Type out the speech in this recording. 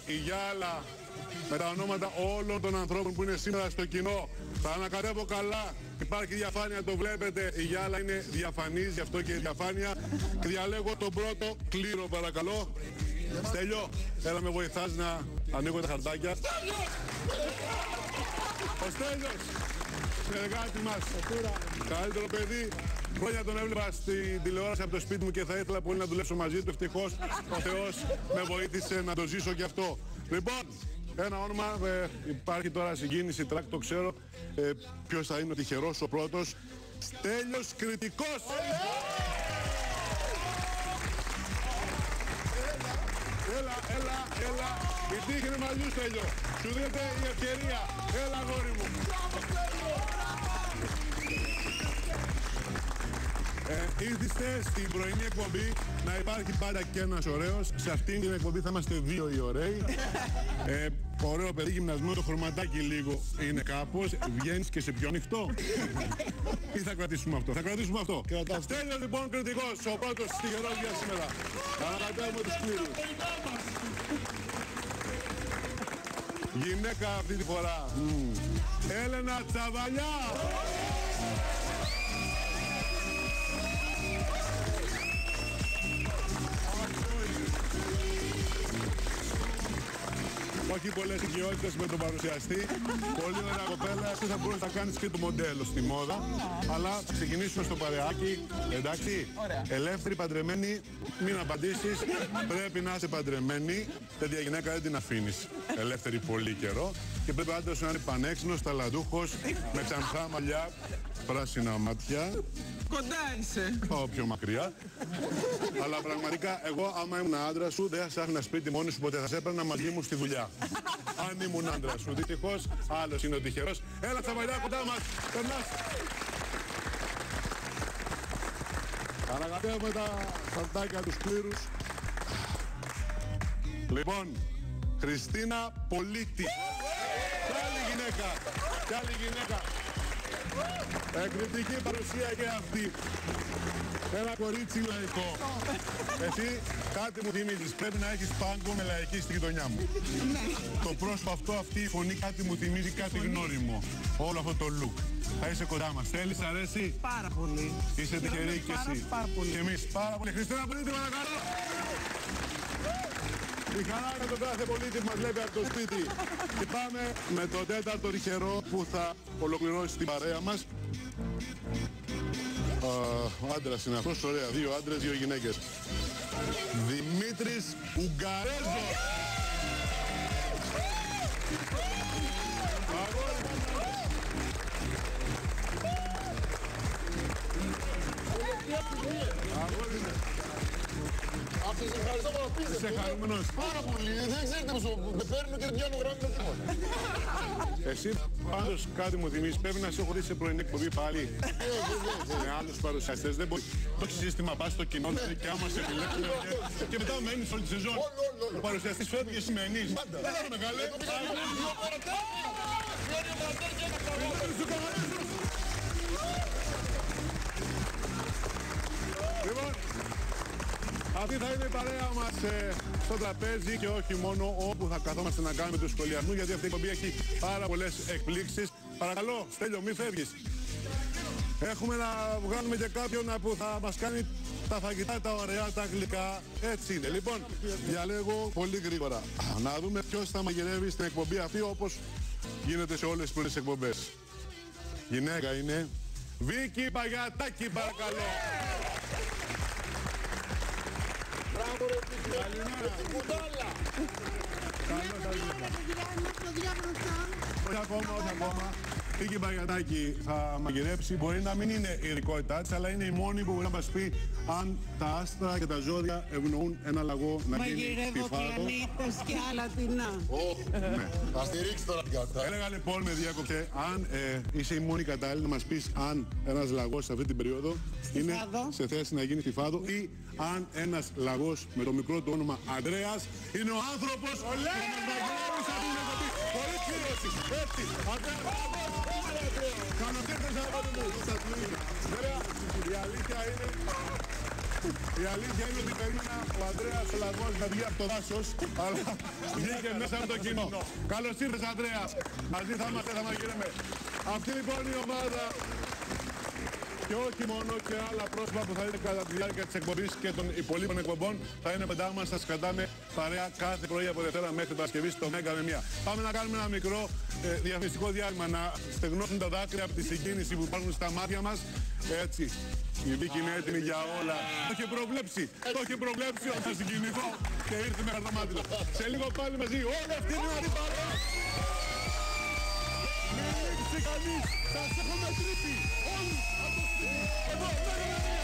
Η Γιάλα με τα ονόματα όλων των ανθρώπων που είναι σήμερα στο κοινό. Θα ανακατεύω καλά. Υπάρχει διαφάνεια, το βλέπετε. Η Γιάλα είναι διαφανής, γι' αυτό και η διαφάνεια. Και διαλέγω τον πρώτο κλήρο, παρακαλώ. Στέλιο, έλα με βοηθάς να ανοίγω τα χαρτάκια. Ο Στέλιος, συνεργάτη μας, καλύτερο παιδί. Χρόνια τον έβλεπα στην τηλεόραση από το σπίτι μου και θα ήθελα πολύ να δουλέψω μαζί του. Ευτυχώς ο Θεός με βοήθησε να το ζήσω και αυτό. Λοιπόν, ένα όνομα, υπάρχει τώρα συγκίνηση, τρακ, το ξέρω. Ποιος θα είναι ο τυχερός ο πρώτος? Στέλιος Κρητικός. Έλα. Η τύχη είναι μαζί, Στέλιο. Σου δίνεται η ευκαιρία. Έλα, αγόρι μου. Ήρθιστε στην πρωινή εκπομπή να υπάρχει πάντα και ένας ωραίος. Σε αυτήν την εκπομπή θα είμαστε δύο οι ωραίοι. Ωραίο παιδί γυμνασμένο, το χρωματάκι λίγο είναι κάπως. Βγαίνεις και σε πιο ανοιχτό. Ή θα κρατήσουμε αυτό? Θα κρατήσουμε αυτό. Στέλιος λοιπόν Κρητικός, ο πρώτος τυχερός για σήμερα. Ανακατεύουμε τους κλήρους. Γυναίκα αυτή τη φορά. Έλενα Τσαβαλιά. Όχι πολλές οικειότητες με τον παρουσιαστή. Πολύ ωραία κοπέλα. Εσύ θα μπορείς να κάνεις και το μοντέλο στη μόδα. Αλλά θα ξεκινήσουμε στο παρεάκι. Εντάξει. Ελεύθερη, παντρεμένη. Μην απαντήσεις. Πρέπει να είσαι παντρεμένη. Τέτοια γυναίκα δεν την αφήνεις ελεύθερη πολύ καιρό. Και πρέπει ο άντρας να είναι πανέξινος, ταλαντούχος, με ξανθά μαλλιά, πράσινα μάτια. Κοντά είσαι. Πάω πιο μακριά. Αλλά πραγματικά εγώ άμα ήμουν άντρα σου δεν θα σε άφηνα σπίτι μόνη σου, ποτέ θα σε έπαιρνα μαζί μου στη δουλειά. Αν ήμουν άντρα σου. Δυστυχώς άλλος είναι ο τυχερός. Έλα Τσαβαλιά κοντά μας. Περνάς. Ανακατεύουμε τα χαρτάκια τους κλήρους. Λοιπόν, Χριστίνα Πολίτη. Κι άλλη γυναίκα. Εκρηκτική παρουσία και αυτή. Ένα κορίτσι λαϊκό. Εσύ κάτι μου θυμίζεις. Πρέπει να έχεις πάγκο με λαϊκή στη γειτονιά μου. Το πρόσωπο αυτό, αυτή η φωνή κάτι μου θυμίζει, κάτι γνώριμο. Όλο αυτό το look. Θα είσαι κοντά μας. Θέλεις, αρέσει? Πάρα πολύ. Είσαι τυχερή και εσύ. Και εμείς πάρα πολύ. Χριστίνα Πολίτη, παρακαλώ. Η χαρά με τον κάθε πολίτη που μας βλέπει από το σπίτι. Και πάμε με το τέταρτο τυχερό που θα ολοκληρώσει την παρέα μας. Ο άντρας είναι αυτός, ωραία. Δύο άντρες, δύο γυναίκες. Δημήτρης Ουγγαρέζος. Αγόρι είναι. Αυτή σε ευχαριστώ πάρα πολύ. Είσαι χαρούμενος? Πάρα πολύ. Δεν ξέρετε πως με παίρνω και δεν πιάνω γράμμα με τίποτα. Εσύ πάντως κάτι μου θυμίζεις. Πρέπει να σε έχω δει σε πρωινή εκπομπή πάλι. Με άλλους παρουσιαστές. Δεν μπορεί. Το σύστημα πας στο κοινό και άμα σε επιλέξουν και μετά μένεις όλη τη σεζόν. Ο παρουσιαστής φεύγει και εσύ μένεις. Δεν είναι μεγάλε. Λοιπόν, αυτή θα είναι η παρέα μας στο τραπέζι και όχι μόνο όπου θα καθόμαστε να κάνουμε του σχολιασμού, γιατί αυτή η εκπομπή έχει πάρα πολλές εκπλήξεις. Παρακαλώ, Στέλιο, μην φεύγεις. Έχουμε να βγάλουμε και κάποιον που θα μας κάνει τα φαγητά, τα ωραία, τα γλυκά. Έτσι είναι. Λοιπόν, διαλέγω πολύ γρήγορα. Να δούμε ποιος θα μαγειρεύει στην εκπομπή αυτή, όπως γίνεται σε όλες τις πρώτες εκπομπές. Γυναίκα είναι. Βίκη Παγιατάκη, παρακαλώ. Μπράβο ρε την κουτάλα. Όχι ακόμα. Βίκη Παγιατάκη θα μαγειρέψει. Μπορεί να μην είναι η ειδικότητά της, αλλά είναι η μόνη που μπορεί να μας πει αν τα άστρα και τα ζώδια ευνοούν ένα λαγό να γίνει Μαγειρεύω πιφάτο. πλανήτες και άλλα δεινά. Θα στηρίξει τώρα την κάρτα. Έλεγα λοιπόν, με διάκοψε, αν είσαι η μόνη κατάλληλη να μας πεις αν ένας λαγός σε αυτή την περίοδο είναι σε θέση να γίνει τυφάδο ή αν ένας λαγός με το μικρό του όνομα Ανδρέας είναι ο άνθρωπος που μας μαγειρεύει σε αυτή την εκπομπή. Χωρίς κλήρωση. Έτσι. Καλώς ήρθες, αγάπη μου. Βέβαια, η αλήθεια είναι Η αλήθεια είναι ότι περίμενα ο Ανδρέας ο Λαγός να βγει από το δάσος, αλλά βγήκε μέσα από το κοινό. Καλώς ήρθες, Ανδρέα. Μαζί θα είμαστε, θα μαγειρέμε. Αυτή λοιπόν η ομάδα και όχι μόνο και άλλα πρόσωπα που θα είναι κατά τη διάρκεια της εκπομπής και των υπολείπων εκπομπών θα είναι κοντά μας, θα σας κρατάμε παρέα κάθε πρωί από Δευτέρα μέχρι Παρασκευή στο Μέγκα με μία. Πάμε να κάνουμε ένα μικρό διαφημιστικό διάλειμμα, να στεγνώσουν τα δάκρυα από τη συγκίνηση που υπάρχουν στα μάτια μας. Έτσι, η Βίκη είναι έτοιμη για όλα. Το είχε προβλέψει, ότι θα συγκινηθώ και ήρθε με χαρτομάτιλο. Σε λίγο πάλι μαζί, όλα αυτή είναι η παρέα. Μην λείψει κανείς, σας έχω μετρήσει όλους από το σπίτι. Εδώ, Μέγκα με μία,